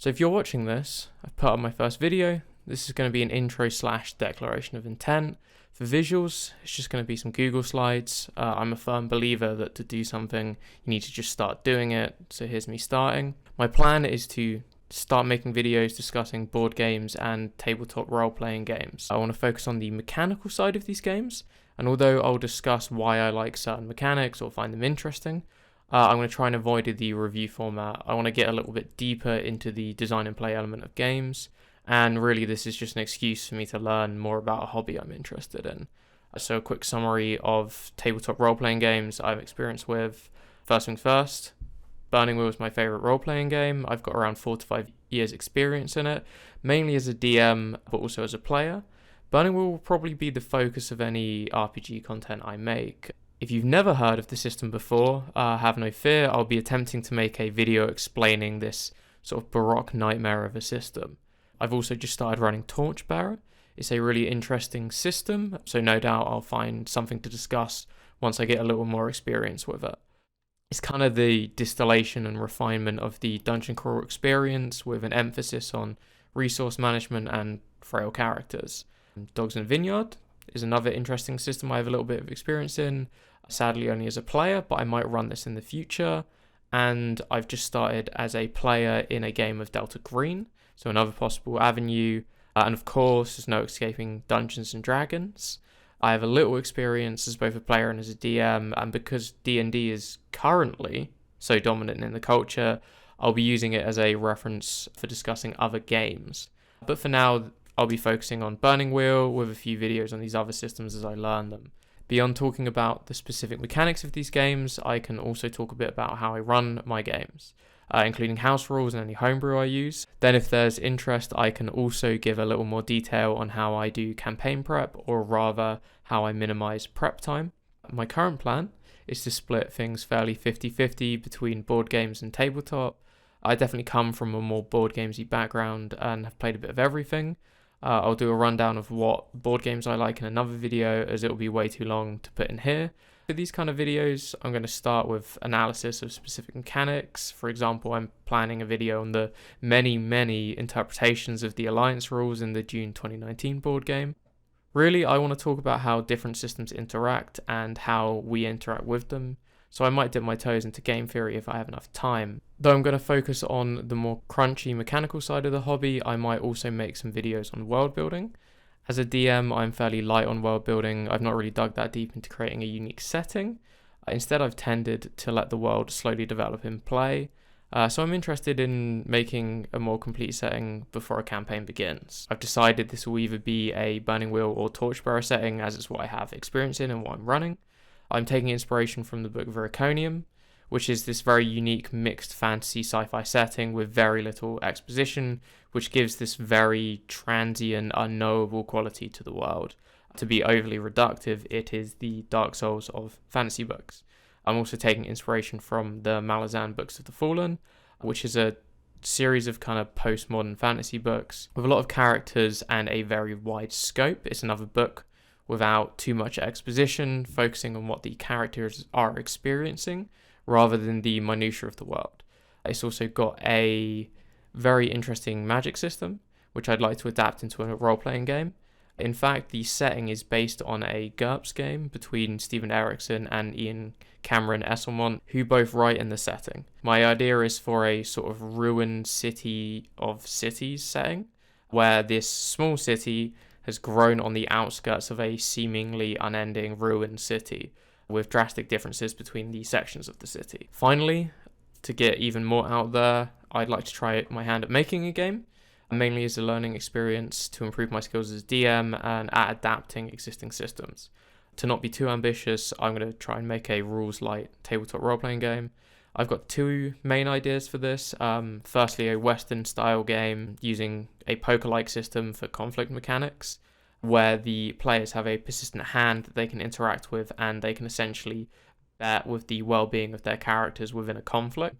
So if you're watching this, I've put up my first video. This is going to be an intro / declaration of intent. For visuals, it's just going to be some Google slides. I'm a firm believer that to do something, you need to just start doing it. So here's me starting. My plan is to start making videos discussing board games and tabletop role-playing games. I want to focus on the mechanical side of these games, and although I'll discuss why I like certain mechanics or find them interesting, I'm going to try and avoid the review format. I want to get a little bit deeper into the design and play element of games, and really this is just an excuse for me to learn more about a hobby I'm interested in. So a quick summary of tabletop role-playing games I've experienced with. First things first, Burning Wheel is my favourite role-playing game. I've got around 4 to 5 years experience in it, mainly as a DM, but also as a player. Burning Wheel will probably be the focus of any RPG content I make. If you've never heard of the system before, have no fear, I'll be attempting to make a video explaining this sort of baroque nightmare of a system. I've also just started running Torchbearer. It's a really interesting system, so no doubt I'll find something to discuss once I get a little more experience with it. It's kind of the distillation and refinement of the dungeon crawl experience with an emphasis on resource management and frail characters. Dogs and Vineyard is another interesting system I have a little bit of experience in, sadly only as a player, but I might run this in the future. And I've just started as a player in a game of Delta Green, so another possible avenue. And of course, there's no escaping Dungeons and Dragons. I have a little experience as both a player and as a DM, and because D&D is currently so dominant in the culture, I'll be using it as a reference for discussing other games. But for now, I'll be focusing on Burning Wheel with a few videos on these other systems as I learn them. Beyond talking about the specific mechanics of these games, I can also talk a bit about how I run my games, including house rules and any homebrew I use. Then if there's interest, I can also give a little more detail on how I do campaign prep, or rather how I minimize prep time. My current plan is to split things fairly 50-50 between board games and tabletop. I definitely come from a more board gamesy background and have played a bit of everything. I'll do a rundown of what board games I like in another video, as it will be way too long to put in here. For these kind of videos, I'm going to start with analysis of specific mechanics. For example, I'm planning a video on the many interpretations of the Alliance rules in the June 2019 board game. Really, I want to talk about how different systems interact and how we interact with them, so I might dip my toes into game theory if I have enough time. Though I'm going to focus on the more crunchy mechanical side of the hobby, I might also make some videos on world building. As a DM, I'm fairly light on world building. I've not really dug that deep into creating a unique setting. Instead, I've tended to let the world slowly develop in play. So I'm interested in making a more complete setting before a campaign begins. I've decided this will either be a Burning Wheel or Torchbearer setting, as it's what I have experience in and what I'm running. I'm taking inspiration from the book Vericonium, which is this very unique mixed fantasy sci-fi setting with very little exposition, which gives this very transient, unknowable quality to the world. To be overly reductive, it is the Dark Souls of fantasy books. I'm also taking inspiration from the Malazan Books of the Fallen, which is a series of kind of postmodern fantasy books with a lot of characters and a very wide scope. It's another book without too much exposition, focusing on what the characters are experiencing rather than the minutiae of the world. It's also got a very interesting magic system, which I'd like to adapt into a role-playing game. In fact, the setting is based on a GURPS game between Steven Erikson and Ian Cameron Esselmont, who both write in the setting. My idea is for a sort of ruined city of cities setting, where this small city has grown on the outskirts of a seemingly unending ruined city, with drastic differences between the sections of the city. Finally, to get even more out there, I'd like to try my hand at making a game, mainly as a learning experience to improve my skills as DM and at adapting existing systems. To not be too ambitious, I'm going to try and make a rules-light tabletop role-playing game. I've got 2 main ideas for this. Firstly, a Western-style game using a poker-like system for conflict mechanics, where the players have a persistent hand that they can interact with, and they can essentially bet with the well-being of their characters within a conflict.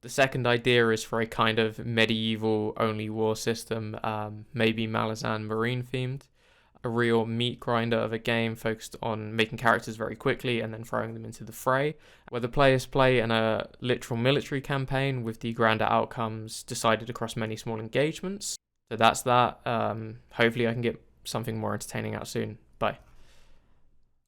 The second idea is for a kind of medieval only war system, maybe Malazan Marine themed. a real meat grinder of a game focused on making characters very quickly and then throwing them into the fray, where the players play in a literal military campaign with the grander outcomes decided across many small engagements. So that's that. Hopefully I can get something more entertaining out soon. Bye.